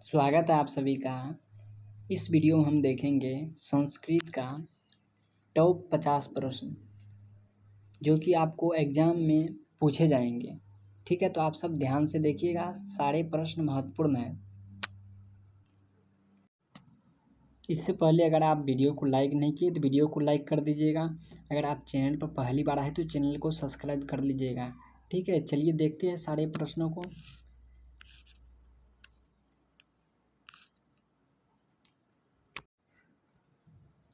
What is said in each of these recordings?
स्वागत है आप सभी का। इस वीडियो में हम देखेंगे संस्कृत का टॉप 50 प्रश्न जो कि आपको एग्जाम में पूछे जाएंगे। ठीक है, तो आप सब ध्यान से देखिएगा, सारे प्रश्न महत्वपूर्ण हैं। इससे पहले अगर आप वीडियो को लाइक नहीं किए तो वीडियो को लाइक कर दीजिएगा। अगर आप चैनल पर पहली बार आए तो चैनल को सब्सक्राइब कर लीजिएगा। ठीक है, चलिए देखते हैं सारे प्रश्नों को।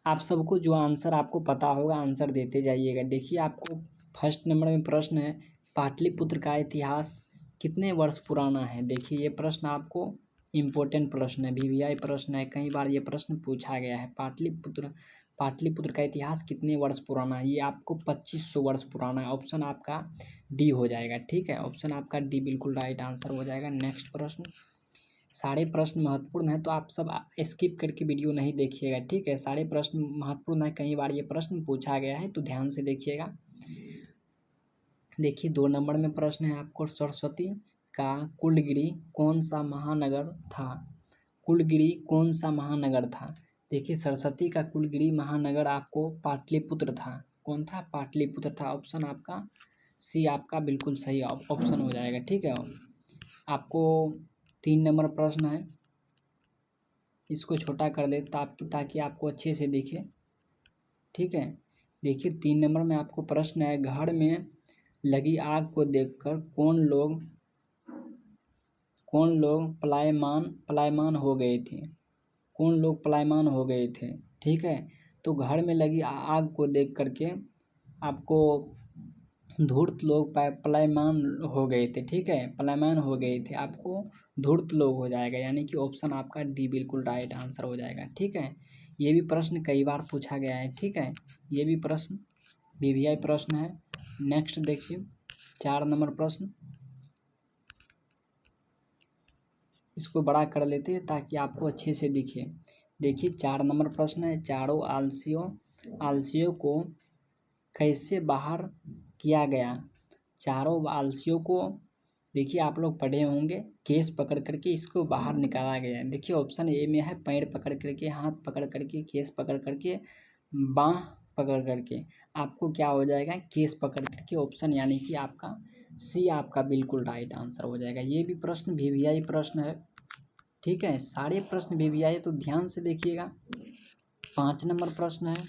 आप सबको जो आंसर आपको पता होगा आंसर देते जाइएगा। देखिए, आपको फर्स्ट नंबर में प्रश्न है, पाटलिपुत्र का इतिहास कितने वर्ष पुराना है। देखिए, ये प्रश्न आपको इम्पोर्टेंट प्रश्न है, वीवीआई प्रश्न है, कई बार ये प्रश्न पूछा गया है। पाटलिपुत्र का इतिहास कितने वर्ष पुराना है, ये आपको 2500 वर्ष पुराना है। ऑप्शन आपका डी हो जाएगा। ठीक है, ऑप्शन आपका डी बिल्कुल राइट आंसर हो जाएगा। नेक्स्ट प्रश्न, सारे प्रश्न महत्वपूर्ण हैं तो आप सब स्किप करके वीडियो नहीं देखिएगा। ठीक है, सारे प्रश्न महत्वपूर्ण हैं, कई बार ये प्रश्न पूछा गया है तो ध्यान से देखिएगा। देखिए, 2 नंबर में प्रश्न है आपको, सरस्वती का कुलगिरी कौन सा महानगर था। कुलगिरी कौन सा महानगर था। देखिए, सरस्वती का कुलगिरी महानगर आपको पाटलिपुत्र था। कौन था, पाटलिपुत्र था। ऑप्शन आपका सी आपका बिल्कुल सही ऑप्शन हो जाएगा। ठीक है, आपको 3 नंबर प्रश्न है, इसको छोटा कर दे ताकि आपको अच्छे से दिखे। ठीक है, देखिए 3 नंबर में आपको प्रश्न है, घर में लगी आग को देखकर कौन लोग पलायमान हो गए थे। कौन लोग पलायमान हो गए थे। ठीक है, तो घर में लगी आग को देख करके आपको धूर्त लोग पलायमान हो गए थे। ठीक है, पलायमान हो गए थे, आपको धूर्त लोग हो जाएगा, यानी कि ऑप्शन आपका डी बिल्कुल राइट आंसर हो जाएगा। ठीक है, ये भी प्रश्न कई बार पूछा गया है। ठीक है, ये भी प्रश्न वीवीआई प्रश्न है। नेक्स्ट देखिए, 4 नंबर प्रश्न, इसको बड़ा कर लेते हैं ताकि आपको अच्छे से दिखे। देखिए, 4 नंबर प्रश्न है, चारों आलसियों को कैसे बाहर किया गया। चारों आलसियों को, देखिए आप लोग पढ़े होंगे, केस पकड़ करके इसको बाहर निकाला गया है। देखिए, ऑप्शन ए में है, पैर पकड़ करके, हाथ पकड़ करके, केस पकड़ करके, बाँह पकड़ करके। आपको क्या हो जाएगा, केस पकड़ करके ऑप्शन, यानी कि आपका सी आपका बिल्कुल राइट आंसर हो जाएगा। ये भी प्रश्न वीवीआई प्रश्न है। ठीक है, सारे प्रश्न वीवीआई, तो ध्यान से देखिएगा। 5 नंबर प्रश्न है।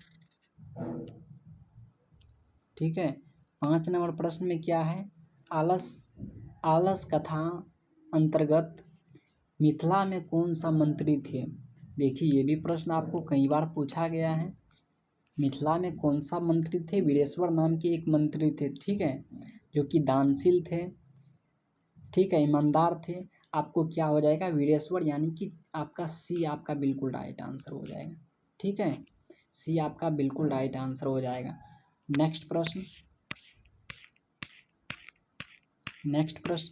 ठीक है, 5 नंबर प्रश्न में क्या है, आलस कथा अंतर्गत मिथिला में कौन सा मंत्री थे। देखिए, ये भी प्रश्न आपको कई बार पूछा गया है। मिथिला में कौन सा मंत्री थे, वीरेश्वर नाम के एक मंत्री थे। ठीक है, जो कि दानशील थे। ठीक है, ईमानदार थे। आपको क्या हो जाएगा, वीरेश्वर, यानी कि आपका सी आपका बिल्कुल राइट आंसर हो जाएगा। ठीक है, सी आपका बिल्कुल राइट आंसर हो जाएगा। नेक्स्ट प्रश्न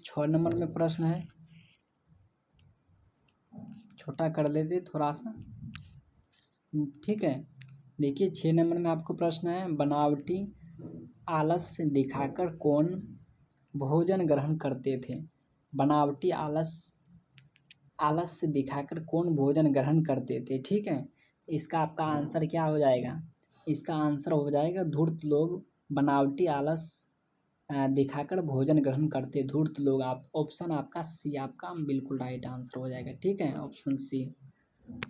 6 नंबर में प्रश्न है, छोटा कर लेते थोड़ा सा। ठीक है, देखिए 6 नंबर में आपको प्रश्न है, बनावटी आलस्य दिखाकर कौन भोजन ग्रहण करते थे। बनावटी आलस्य दिखाकर कौन भोजन ग्रहण करते थे। ठीक है, इसका आपका आंसर क्या हो जाएगा, इसका आंसर हो जाएगा धूर्त लोग बनावटी आलस दिखाकर भोजन ग्रहण करते धूर्त लोग। आप ऑप्शन आपका सी आपका बिल्कुल राइट आंसर हो जाएगा। ठीक है, ऑप्शन सी।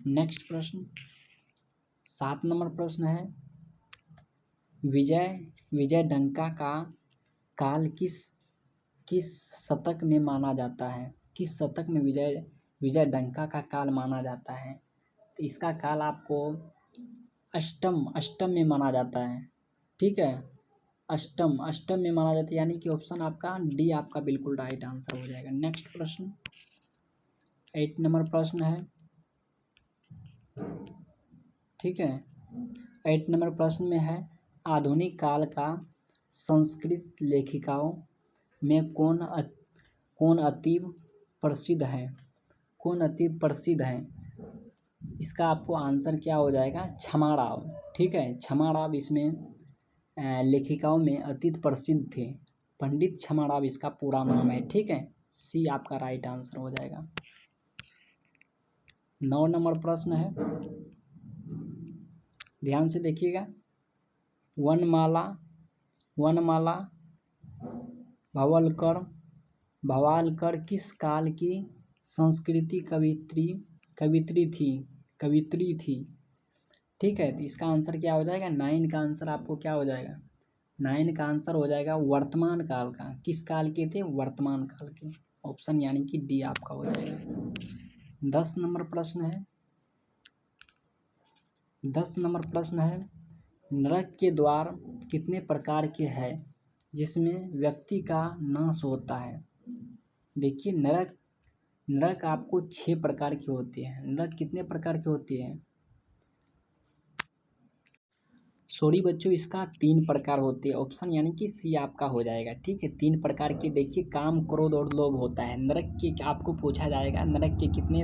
नेक्स्ट प्रश्न 7 नंबर प्रश्न है, विजयडंका का काल किस शतक में माना जाता है। किस शतक में विजयडंका का काल माना जाता है। तो इसका काल आपको अष्टम में माना जाता है। ठीक है, अष्टम में माना जाता है, यानी कि ऑप्शन आपका डी आपका बिल्कुल राइट आंसर हो जाएगा। नेक्स्ट प्रश्न 8 नंबर प्रश्न है। ठीक है, 8 नंबर प्रश्न में है, आधुनिक काल का संस्कृत लेखिकाओं में कौन अतीव प्रसिद्ध है। कौन अतीव प्रसिद्ध है, इसका आपको आंसर क्या हो जाएगा, क्षमाराव। ठीक है, क्षमाराव इसमें लेखिकाओं में अतीत प्रसिद्ध थे। पंडित क्षमाराव इसका पूरा नाम है। ठीक है, सी आपका राइट आंसर हो जाएगा। 9 नंबर प्रश्न है, ध्यान से देखिएगा। वनमाला भवालकर किस काल की संस्कृति कवित्री थी। ठीक है, तो इसका आंसर क्या हो जाएगा? 9 का आंसर आपको क्या हो जाएगा? 9 का आंसर हो जाएगा वर्तमान काल का। किस काल के थे? वर्तमान काल के। ऑप्शन यानी कि डी आपका हो जाएगा। 10 नंबर प्रश्न है, नरक के द्वार कितने प्रकार के हैं जिसमें व्यक्ति का नाश होता है? देखिए, नरक आपको 6 प्रकार के होते हैं। नरक कितने प्रकार के होते हैं? सॉरी बच्चों, इसका 3 प्रकार होते हैं। ऑप्शन यानी कि सी आपका हो जाएगा। ठीक है, 3 प्रकार के देखिए, काम, क्रोध और लोभ होता है। नरक के आपको पूछा जाएगा नरक के कितने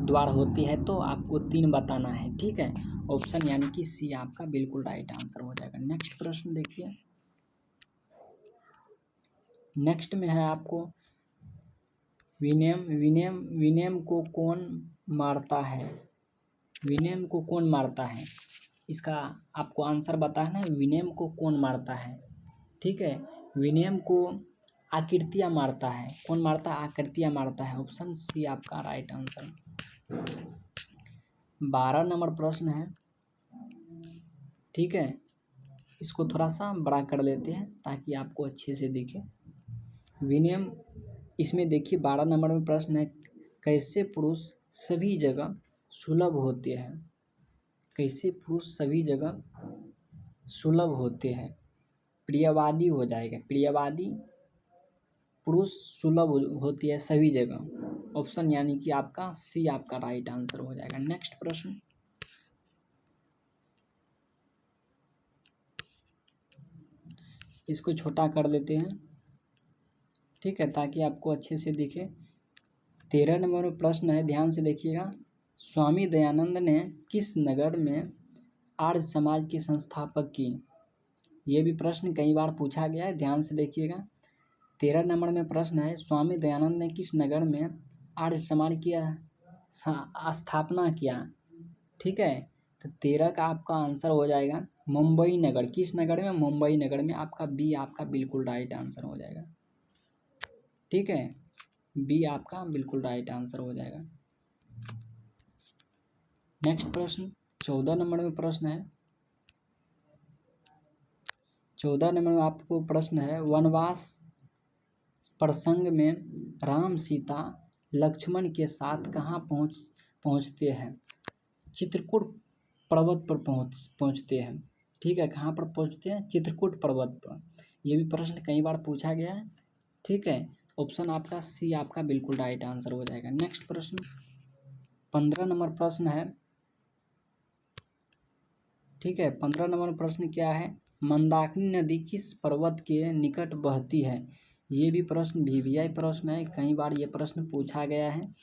द्वार होते हैं, तो आपको 3 बताना है। ठीक है, ऑप्शन यानी कि सी आपका बिल्कुल राइट आंसर हो जाएगा। नेक्स्ट प्रश्न देखिए। नेक्स्ट में है आपको विनेम को कौन मारता है? इसका आपको आंसर बताना है। विनेम को कौन मारता है? ठीक है, विनेम को आकृतियाँ मारता है। कौन मारता है? आकृतियाँ मारता है। ऑप्शन सी आपका राइट आंसर। 12 नंबर प्रश्न है। ठीक है, इसको थोड़ा सा बड़ा कर लेते हैं ताकि आपको अच्छे से दिखे। विनियम, इसमें देखिए 12 नंबर में प्रश्न है, कैसे पुरुष सभी जगह सुलभ होते हैं? कैसे पुरुष सभी जगह सुलभ होते हैं? प्रियवादी हो जाएगा। प्रियवादी पुरुष सुलभ होती है सभी जगह। ऑप्शन यानी कि आपका सी आपका राइट आंसर हो जाएगा। नेक्स्ट प्रश्न, इसको छोटा कर लेते हैं। ठीक है, ताकि आपको अच्छे से दिखे। 13 नंबर में प्रश्न है, ध्यान से देखिएगा। स्वामी दयानंद ने किस नगर में आर्य समाज के संस्थापक की? ये भी प्रश्न कई बार पूछा गया है, ध्यान से देखिएगा। 13 नंबर में प्रश्न है, स्वामी दयानंद ने किस नगर में आर्य समाज की स्थापना किया? ठीक है, तो 13 का आपका आंसर हो जाएगा मुंबई नगर। किस नगर में? मुंबई नगर में। आपका बी आपका बिल्कुल राइट आंसर हो जाएगा। ठीक है, बी आपका बिल्कुल राइट आंसर हो जाएगा। नेक्स्ट प्रश्न 14 नंबर में प्रश्न है। 14 नंबर में आपको प्रश्न है, वनवास प्रसंग में राम सीता लक्ष्मण के साथ कहाँ पहुँचते हैं? चित्रकूट पर्वत पर पहुँचते हैं। ठीक है, कहाँ पर पहुँचते हैं? चित्रकूट पर्वत पर। ये भी प्रश्न कई बार पूछा गया है। ठीक है, ऑप्शन आपका सी आपका बिल्कुल राइट आंसर हो जाएगा। नेक्स्ट प्रश्न 15 नंबर प्रश्न है। ठीक है, 15 नंबर प्रश्न क्या है? मंदाकिनी नदी किस पर्वत के निकट बहती है? ये भी प्रश्न VVI प्रश्न है। कई बार ये प्रश्न पूछा गया है,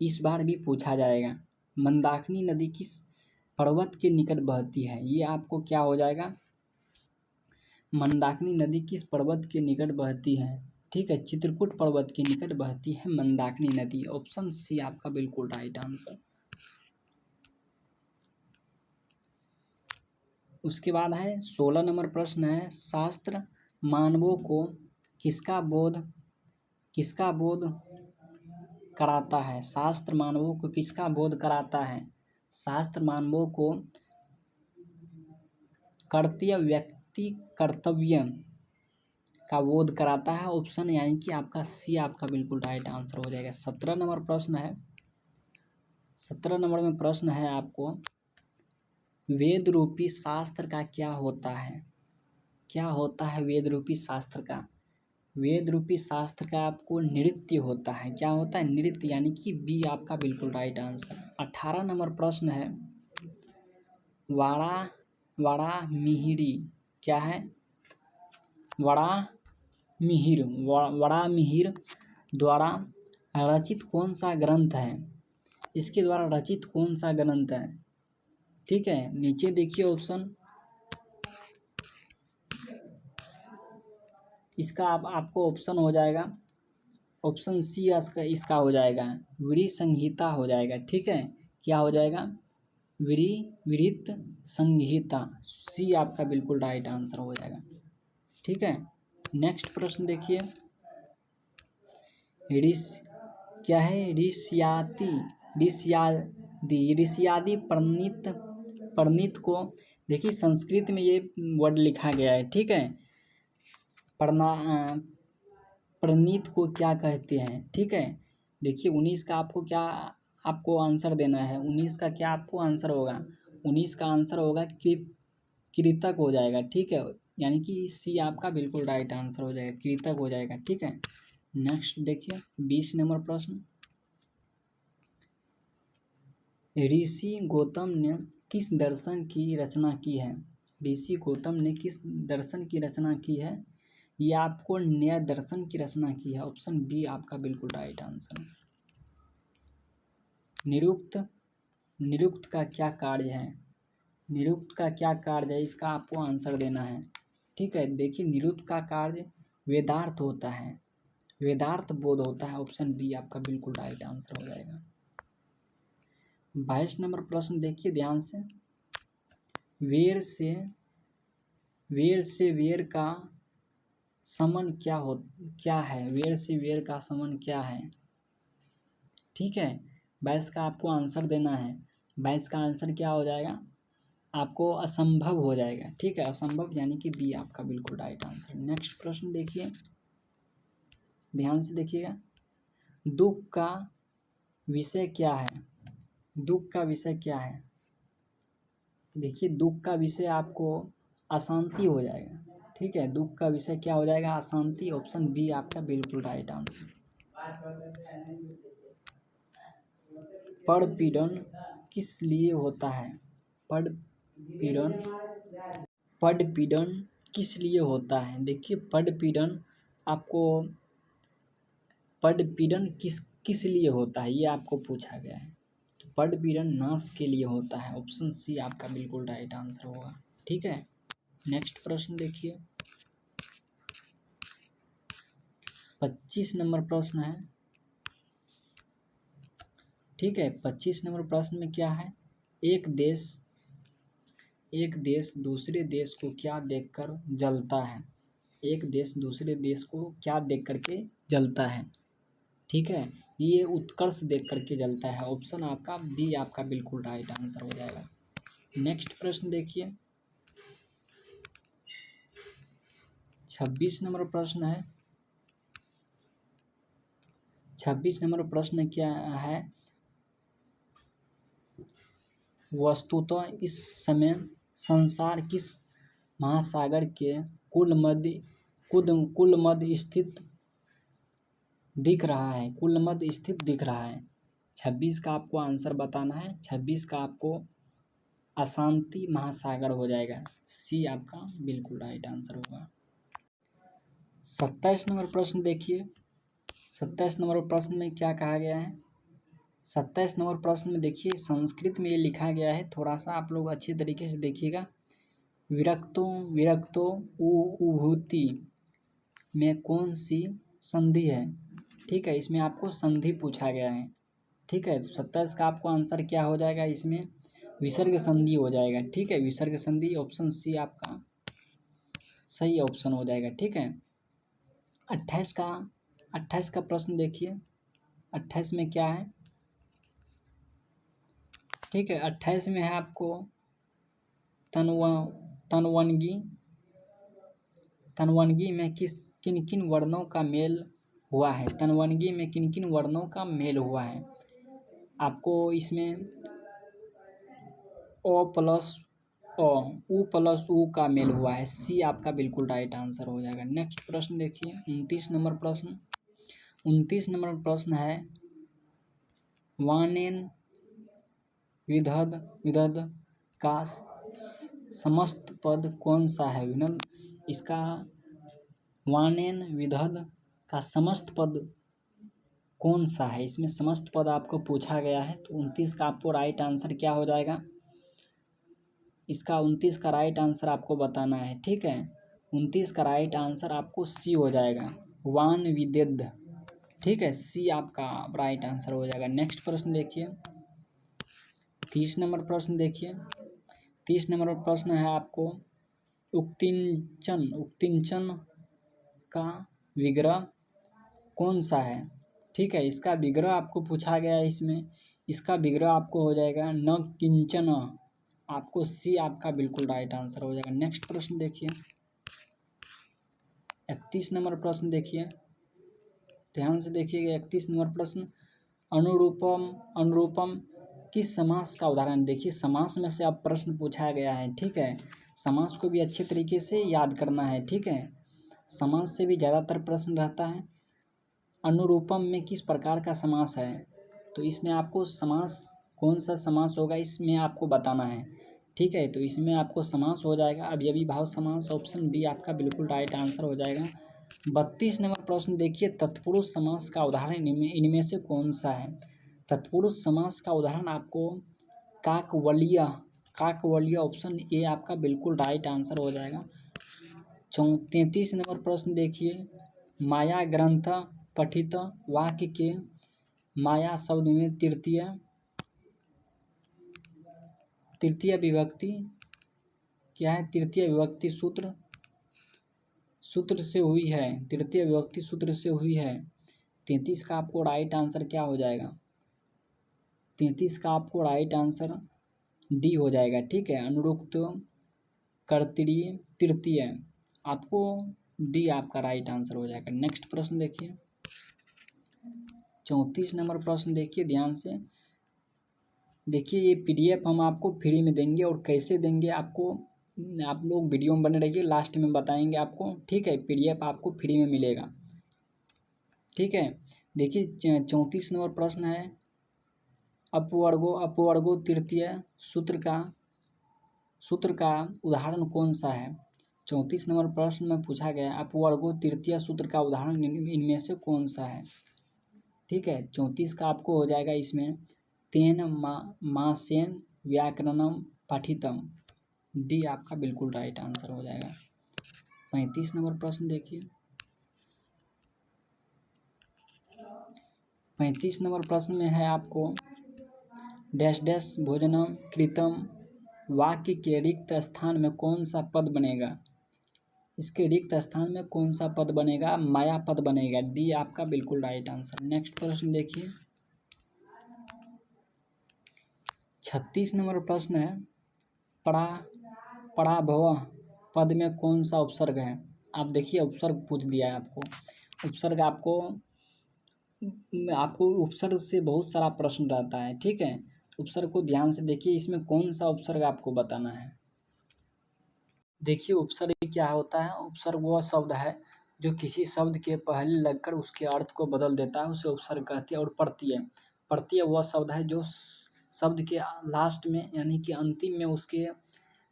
इस बार भी पूछा जाएगा। मंदाकिनी नदी किस पर्वत के निकट बहती है? ये आपको क्या हो जाएगा? मंदाकिनी नदी किस पर्वत के निकट बहती है? ठीक है, चित्रकूट पर्वत के निकट बहती है मंदाकिनी नदी। ऑप्शन सी आपका बिल्कुल राइट आंसर। उसके बाद है 16 नंबर प्रश्न है, शास्त्र मानवों को किसका बोध कराता है? शास्त्र मानवों को किसका बोध कराता है? शास्त्र मानवों को कर्तव्य का बोध कराता है। ऑप्शन यानी कि आपका सी आपका बिल्कुल राइट आंसर हो जाएगा। 17 नंबर प्रश्न है। 17 नंबर में प्रश्न है आपको, वेद रूपी शास्त्र का क्या होता है? क्या होता है वेद रूपी शास्त्र का? वेद रूपी शास्त्र का आपको नृत्य होता है। क्या होता है? नृत्य, यानी कि बी आपका बिल्कुल राइट आंसर। 18 नंबर प्रश्न है, वारामिहिरी क्या है? वारामिहिर द्वारा रचित कौन सा ग्रंथ है? इसके द्वारा रचित कौन सा ग्रंथ है? ठीक है, नीचे देखिए ऑप्शन। इसका आपको ऑप्शन हो जाएगा, ऑप्शन सी इसका हो जाएगा, वीर संहिता हो जाएगा। ठीक है, क्या हो जाएगा? विहित संहिता। सी आपका बिल्कुल राइट आंसर हो जाएगा। ठीक है, नेक्स्ट प्रश्न देखिए। क्या है? ऋष्यादि प्रणीत को देखिए संस्कृत में ये वर्ड लिखा गया है। ठीक है, प्रणीत को क्या कहते हैं? ठीक है, देखिए 19 का आपको आंसर देना है। 19 का क्या आपको आंसर होगा? 19 का आंसर होगा कृतक हो जाएगा। ठीक है, यानी कि सी आपका बिल्कुल राइट आंसर हो जाएगा, कृतक हो जाएगा। ठीक है, नेक्स्ट देखिए 20 नंबर प्रश्न। ऋषि गौतम ने किस दर्शन की रचना की है? ऋषि गौतम ने किस दर्शन की रचना की है? ये आपको न्याय दर्शन की रचना की है। ऑप्शन बी आपका बिल्कुल राइट आंसर। निरुक्त का क्या कार्य है? निरुक्त का क्या कार्य है, इसका आपको आंसर देना है। ठीक है, देखिए निरुक्त का कार्य वेदार्थ होता है, वेदार्थ बोध होता है। ऑप्शन बी आपका बिल्कुल राइट आंसर हो जाएगा। 22 नंबर प्रश्न देखिए ध्यान से। वेर से वेर का समन क्या है? वेर से वेर का समन क्या है? ठीक है, 22 का आपको आंसर देना है। 22 का आंसर क्या हो जाएगा? आपको असंभव हो जाएगा। ठीक है, असंभव यानी कि बी आपका बिल्कुल राइट आंसर। नेक्स्ट प्रश्न देखिए, ध्यान से देखिएगा। दुख का विषय क्या है? दुख का विषय क्या है? देखिए दुख का विषय आपको अशांति हो जाएगा। ठीक है, दुख का विषय क्या हो जाएगा? अशांति। ऑप्शन बी आपका बिल्कुल राइट आंसर। पड़पीड़न किस लिए होता है? पड़पीड़न किस लिए होता है? देखिए पड़पीड़न किस लिए होता है, ये आपको पूछा गया है। तो पड़पीड़न नाश के लिए होता है। ऑप्शन सी आपका बिल्कुल राइट आंसर होगा। ठीक है, नेक्स्ट प्रश्न देखिए। 25 नंबर प्रश्न है। ठीक है, 25 नंबर प्रश्न में क्या है? एक देश दूसरे देश को क्या देखकर जलता है? एक देश दूसरे देश को क्या देख करके जलता है? ठीक है, ये उत्कर्ष देख करके जलता है। ऑप्शन आपका बी आपका बिल्कुल राइट आंसर हो जाएगा। नेक्स्ट प्रश्न देखिए। 26 नंबर प्रश्न है। 26 नंबर प्रश्न क्या है? वस्तुतः इस समय संसार किस महासागर के कुल मध्य स्थित दिख रहा है? कुल मध्य स्थित दिख रहा है। 26 का आपको आंसर बताना है। 26 का आपको अशांति महासागर हो जाएगा। सी आपका बिल्कुल राइट आंसर होगा। 27 नंबर प्रश्न देखिए। 27 नंबर प्रश्न में क्या कहा गया है? 27 नंबर प्रश्न में देखिए संस्कृत में ये लिखा गया है, थोड़ा सा आप लोग अच्छे तरीके से देखिएगा। विरक्तो उभूति में कौन सी संधि है? ठीक है, इसमें आपको संधि पूछा गया है। ठीक है, तो 27 का आपको आंसर क्या हो जाएगा? इसमें विसर्ग संधि हो जाएगा। ठीक है, विसर्ग संधि। ऑप्शन सी आपका सही ऑप्शन हो जाएगा। ठीक है, 28 का प्रश्न देखिए। 28 में क्या है? ठीक है, 28 में है आपको तनवनगी में किन किन वर्णों का मेल हुआ है? तनवनगी में किन किन वर्णों का मेल हुआ है? आपको इसमें ओ प्लस उ प्लस उ का मेल हुआ है। सी आपका बिल्कुल राइट आंसर हो जाएगा। नेक्स्ट प्रश्न देखिए 29 नंबर प्रश्न। 29 नंबर प्रश्न है वानेन विदध का समस्त पद कौन सा है? इसका वानेन विदध का समस्त पद कौन सा है? इसमें समस्त पद आपको पूछा गया है। तो 29 का आपको राइट आंसर क्या हो जाएगा? इसका 29 का राइट आंसर आपको बताना है। ठीक है, 29 का राइट आंसर आपको सी हो जाएगा, वान विदध। ठीक है, सी आपका राइट आंसर हो जाएगा। नेक्स्ट प्रश्न देखिए 30 नंबर प्रश्न देखिए। 30 नंबर प्रश्न है आपको उक्तिंचन का विग्रह कौन सा है। ठीक है, इसका विग्रह आपको पूछा गया है इसमें। इसका विग्रह आपको हो जाएगा न किंचन। आपको सी आपका बिल्कुल राइट आंसर हो जाएगा। नेक्स्ट प्रश्न देखिए। 31 नंबर प्रश्न देखिए, ध्यान से देखिएगा। 31 नंबर प्रश्न अनुरूपम किस समास का उदाहरण। देखिए, समास में से अब प्रश्न पूछा गया है। ठीक है, समास को भी अच्छे तरीके से याद करना है। ठीक है, समास से भी ज़्यादातर प्रश्न रहता है। अनुरूपम में किस प्रकार का समास है, तो इसमें आपको समास कौन सा समास होगा इसमें आपको बताना है। ठीक है, तो इसमें आपको समास हो जाएगा अवयवी भाव समास। ऑप्शन बी आपका बिल्कुल राइट आंसर हो जाएगा। 32 नंबर प्रश्न देखिए। तत्पुरुष समास का उदाहरण इनमें से कौन सा है। तत्पुरुष समास का उदाहरण आपको काकवलिया ऑप्शन ए आपका बिल्कुल राइट आंसर हो जाएगा। 33 नंबर प्रश्न देखिए। माया ग्रंथ पठित वाक्य के माया शब्द में तृतीय विभक्ति क्या है। तृतीय विभक्ति सूत्र से हुई है। तृतीय विभक्ति सूत्र से हुई है। 33 का आपको राइट आंसर क्या हो जाएगा। 33 का आपको राइट आंसर डी हो जाएगा। ठीक है, अनुरुक्त कर्तरीय तृतीय आपको डी आपका राइट आंसर हो जाएगा। नेक्स्ट प्रश्न देखिए। 34 नंबर प्रश्न देखिए, ध्यान से देखिए। ये पीडीएफ हम आपको फ्री में देंगे और कैसे देंगे आपको, आप लोग वीडियो में बने रहिए, लास्ट में बताएंगे आपको। ठीक है, पीडीएफ आपको फ्री में मिलेगा। ठीक है, देखिए 34 नंबर प्रश्न है अपवर्गो तृतीय सूत्र का उदाहरण कौन सा है। 34 नंबर प्रश्न में पूछा गया अपवर्गो तृतीय सूत्र का उदाहरण इनमें से कौन सा है। ठीक है, 34 का आपको हो जाएगा इसमें तेन मासेन व्याकरणम पठितम। डी आपका बिल्कुल राइट आंसर हो जाएगा। 35 नंबर प्रश्न देखिए। 35 नंबर प्रश्न में है आपको डैश डैश भोजनम कृतम वाक्य के रिक्त स्थान में कौन सा पद बनेगा। इसके रिक्त स्थान में कौन सा पद बनेगा। माया पद बनेगा। डी आपका बिल्कुल राइट आंसर। नेक्स्ट प्रश्न देखिए। 36 नंबर प्रश्न है पराभव पद में कौन सा उपसर्ग है। आप देखिए, उपसर्ग पूछ दिया है आपको। उपसर्ग आपको उपसर्ग से बहुत सारा प्रश्न रहता है। ठीक है, उपसर्ग को ध्यान से देखिए, इसमें कौन सा उपसर्ग आपको बताना है। देखिए, उपसर्ग क्या होता है। उपसर्ग वह शब्द है जो किसी शब्द के पहले लगकर उसके अर्थ को बदल देता है, उसे उपसर्ग कहते हैं। और प्रत्यय वह शब्द है जो शब्द के लास्ट में यानी कि अंतिम में उसके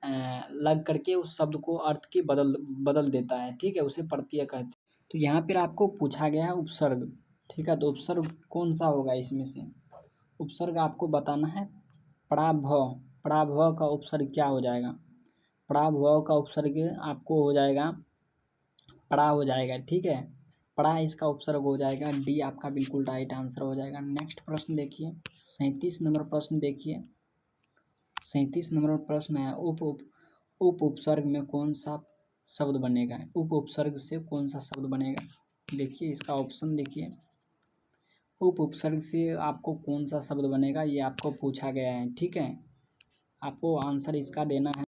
लग करके उस शब्द को अर्थ के बदल देता है। ठीक है, उसे प्रत्यय कहते हैं। तो यहाँ पर आपको पूछा गया है उपसर्ग। ठीक है, तो उपसर्ग कौन सा होगा इसमें से। उपसर्ग आपको बताना है पराभव का उपसर्ग क्या हो जाएगा। पराभव का उपसर्ग आपको हो जाएगा पड़ा हो जाएगा। ठीक है, पड़ा इसका उपसर्ग हो जाएगा। डी आपका बिल्कुल राइट आंसर हो जाएगा। नेक्स्ट प्रश्न देखिए। 37 नंबर प्रश्न देखिए। 37 नंबर प्रश्न है उप उपसर्ग में कौन सा शब्द बनेगा। उप उपसर्ग से कौन सा शब्द बनेगा। देखिए, इसका ऑप्शन देखिए। उप उपसर्ग से आपको कौन सा शब्द बनेगा ये आपको पूछा गया है। ठीक है, आपको आंसर इसका देना है।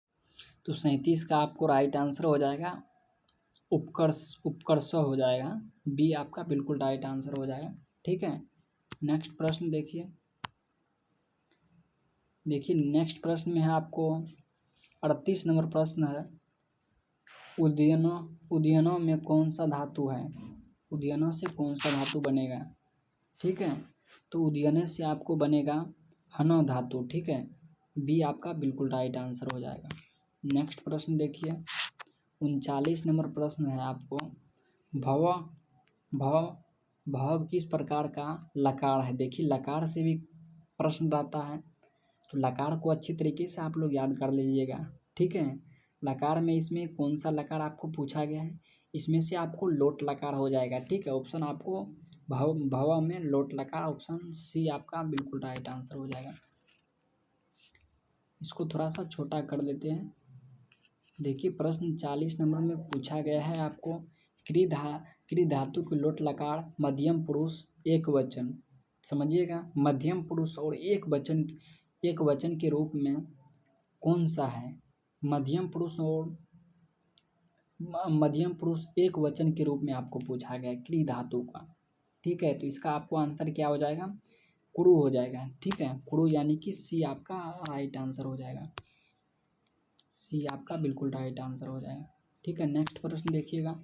तो 37 का आपको राइट आंसर हो जाएगा उपकर्ष हो जाएगा। बी आपका बिल्कुल राइट आंसर हो जाएगा। ठीक है, नेक्स्ट प्रश्न देखिए। नेक्स्ट प्रश्न में है आपको 38 नंबर प्रश्न है उदयनों में कौन सा धातु है। उदयनों से कौन सा धातु बनेगा। ठीक है, तो उदयन से आपको बनेगा हन धातु। ठीक है, बी आपका बिल्कुल राइट आंसर हो जाएगा। नेक्स्ट प्रश्न देखिए। 39 नंबर प्रश्न है आपको भव किस प्रकार का लकार है। देखिए, लकार से भी प्रश्न रहता है, तो लकार को अच्छी तरीके से आप लोग याद कर लीजिएगा। ठीक है, लकार में इसमें कौन सा लकार आपको पूछा गया है। इसमें से आपको लोट लकार हो जाएगा। ठीक है, ऑप्शन आपको भव में लोट लकार, ऑप्शन सी आपका बिल्कुल राइट आंसर हो जाएगा। इसको थोड़ा सा छोटा कर देते हैं। देखिए प्रश्न 40 नंबर में पूछा गया है आपको, क्री धातु की लोट लकार मध्यम पुरुष एक वचन, समझिएगा मध्यम पुरुष और एक वचन के रूप में कौन सा है? मध्यम पुरुष और मध्यम पुरुष एक वचन के रूप में आपको पूछा गया है क्री धातु का। ठीक है, तो इसका आपको आंसर क्या हो जाएगा? कुरु हो जाएगा। ठीक है, कुरु यानी कि सी आपका राइट आंसर हो जाएगा। सी आपका बिल्कुल राइट आंसर हो जाएगा। ठीक है, नेक्स्ट प्रश्न देखिएगा।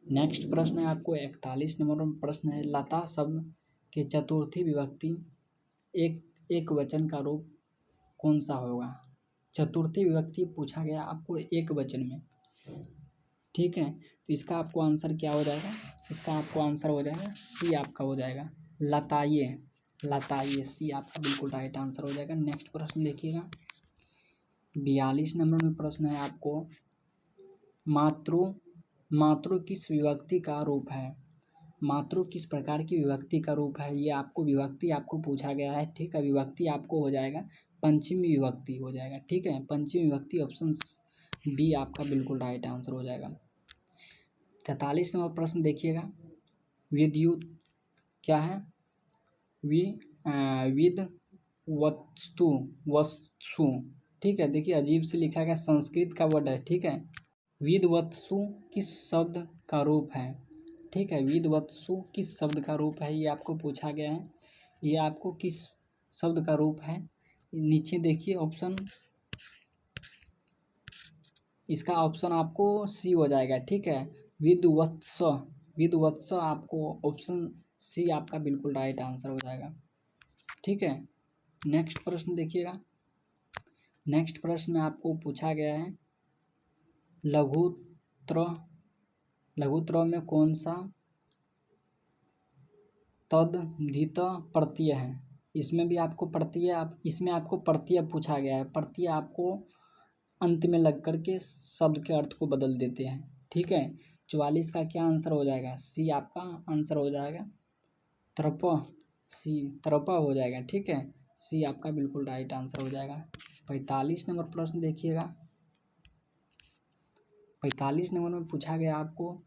नेक्स्ट प्रश्न है आपको 41 नंबर में प्रश्न है, लता शब्द के चतुर्थी विभक्ति एक वचन का रूप कौन सा होगा? चतुर्थी विभक्ति पूछा गया आपको एक वचन में। ठीक है, तो इसका आपको आंसर क्या हो जाएगा? इसका आपको आंसर हो जाएगा सी आपका हो जाएगा, लताइए। सी आपका बिल्कुल राइट आंसर हो जाएगा। नेक्स्ट प्रश्न देखिएगा। 42 नंबर में प्रश्न है आपको, मातृ किस विभक्ति का रूप है? मातृ किस प्रकार की विभक्ति का रूप है? ये आपको विभक्ति आपको पूछा गया है। ठीक है, विभक्ति आपको हो जाएगा पंचमी विभक्ति हो जाएगा। ठीक है, पंचमी विभक्ति ऑप्शन बी आपका बिल्कुल राइट आंसर हो जाएगा। 43 नंबर प्रश्न देखिएगा। विद्युत क्या है? विद वस्तु। ठीक है, देखिए अजीब से लिखा गया, संस्कृत का वर्ड है। ठीक है, विदवत्सु किस शब्द का रूप है? ठीक है, विदवत्सु किस शब्द का रूप है? ये आपको पूछा गया है। ये आपको किस शब्द का रूप है? नीचे देखिए ऑप्शन, इसका ऑप्शन आपको सी हो जाएगा। ठीक है, विदवत्स आपको ऑप्शन सी आपका बिल्कुल राइट आंसर हो जाएगा। ठीक है, नेक्स्ट प्रश्न देखिएगा। नेक्स्ट प्रश्न में आपको पूछा गया है, लघुत्र में कौन सा तद्धित प्रत्यय है? इसमें भी आपको इसमें आपको प्रत्यय पूछा गया है। प्रत्यय आपको अंत में लग करके शब्द के अर्थ को बदल देते हैं। ठीक है, 44 का क्या आंसर हो जाएगा? सी आपका आंसर हो जाएगा, तरपा हो जाएगा। ठीक है, सी आपका बिल्कुल राइट आंसर हो जाएगा। 45 नंबर प्रश्न देखिएगा। 45 नंबर में पूछा गया आपको,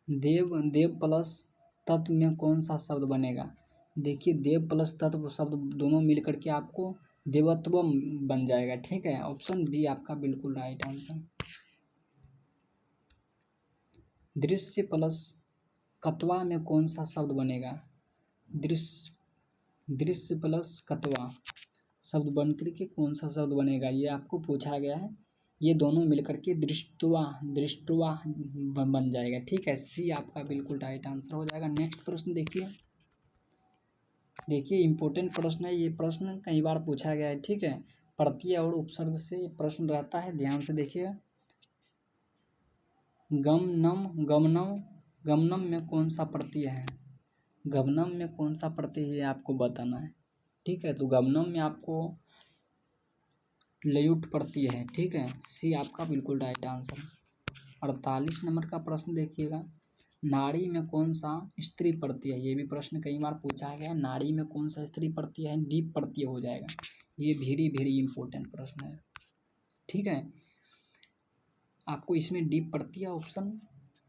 देव प्लस तत्व में कौन सा शब्द बनेगा? देखिए देव प्लस तत्व शब्द दोनों मिल करके आपको देवत्व बन जाएगा। ठीक है, ऑप्शन बी आपका बिल्कुल राइट आंसर। दृश्य प्लस कत्वा में कौन सा शब्द बनेगा? दृश्य प्लस कत्वा शब्द बन करके कौन सा शब्द बनेगा? ये आपको पूछा गया है। ये दोनों मिलकर के दृष्टवा बन जाएगा। ठीक है, सी आपका बिल्कुल राइट आंसर हो जाएगा। नेक्स्ट प्रश्न देखिए इम्पोर्टेंट प्रश्न है। ये प्रश्न कई बार पूछा गया है। ठीक है, प्रत्यय और उपसर्ग से प्रश्न रहता है, ध्यान से देखिएगा। गमनम में कौन सा प्रत्यय है? गमनम में कौन सा प्रत्यय है आपको बताना है। ठीक है, तो गमनम में आपको लयुट प्रत्यय है। ठीक है, सी आपका बिल्कुल राइट आंसर। 48 नंबर का प्रश्न देखिएगा। नाड़ी में कौन सा स्त्री प्रत्यय है? ये भी प्रश्न कई बार पूछा गया है। नाड़ी में कौन सा स्त्री प्रत्यय है? डीप प्रत्यय हो जाएगा। ये वेरी इंपॉर्टेंट प्रश्न है। ठीक है, आपको इसमें डीप प्रत्यय ऑप्शन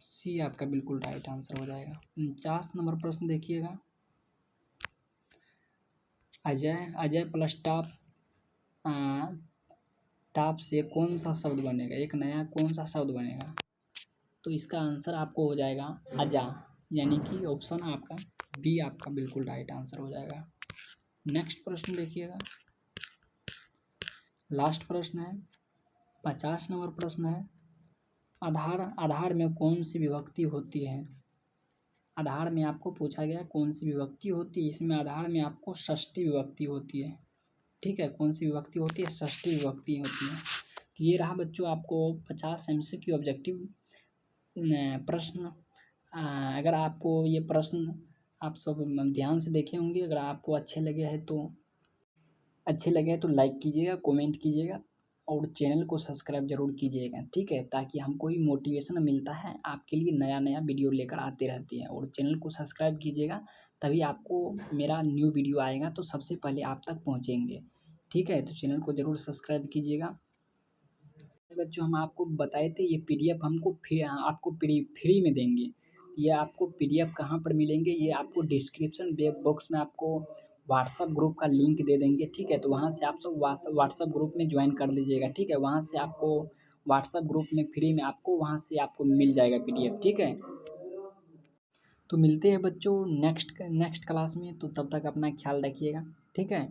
सी आपका बिल्कुल राइट आंसर हो जाएगा। 49 नंबर प्रश्न देखिएगा। अजय प्लस टाप से कौन सा शब्द बनेगा? एक नया कौन सा शब्द बनेगा? तो इसका आंसर आपको हो जाएगा अजा, यानी कि ऑप्शन आपका बी आपका बिल्कुल राइट आंसर हो जाएगा। नेक्स्ट प्रश्न देखिएगा। लास्ट प्रश्न है 50 नंबर प्रश्न है, आधार में कौन सी विभक्ति होती है? आधार में आपको पूछा गया कौन सी विभक्ति होती है। इसमें आधार में आपको षष्ठी विभक्ति होती है। ठीक है, कौन सी विभक्ति होती है? षष्ठी विभक्ति होती है। तो ये रहा बच्चों आपको 50 MCQ ऑब्जेक्टिव प्रश्न। अगर आपको ये प्रश्न आप सब ध्यान से देखे होंगे, अगर आपको अच्छे लगे हैं तो लाइक कीजिएगा, कमेंट कीजिएगा और चैनल को सब्सक्राइब जरूर कीजिएगा। ठीक है, ताकि हमको भी मोटिवेशन मिलता है, आपके लिए नया वीडियो लेकर आते रहती है। और चैनल को सब्सक्राइब कीजिएगा, तभी आपको मेरा न्यू वीडियो आएगा तो सबसे पहले आप तक पहुँचेंगे। ठीक है, तो चैनल को ज़रूर सब्सक्राइब कीजिएगा। बच्चों हम आपको बताए थे ये पीडीएफ हमको आपको फ्री में देंगे। ये आपको पीडीएफ कहाँ पर मिलेंगे, ये आपको डिस्क्रिप्शन बॉक्स में आपको व्हाट्सएप ग्रुप का लिंक दे देंगे, ठीक है। तो वहाँ से आप सब व्हाट्सएप ग्रुप में ज्वाइन कर लीजिएगा, ठीक है। वहाँ से आपको व्हाट्सएप ग्रुप में फ्री में आपको वहाँ से आपको मिल जाएगा पीडीएफ, ठीक है। तो मिलते हैं बच्चों नेक्स्ट क्लास में, तो तब तक अपना ख्याल रखिएगा, ठीक है।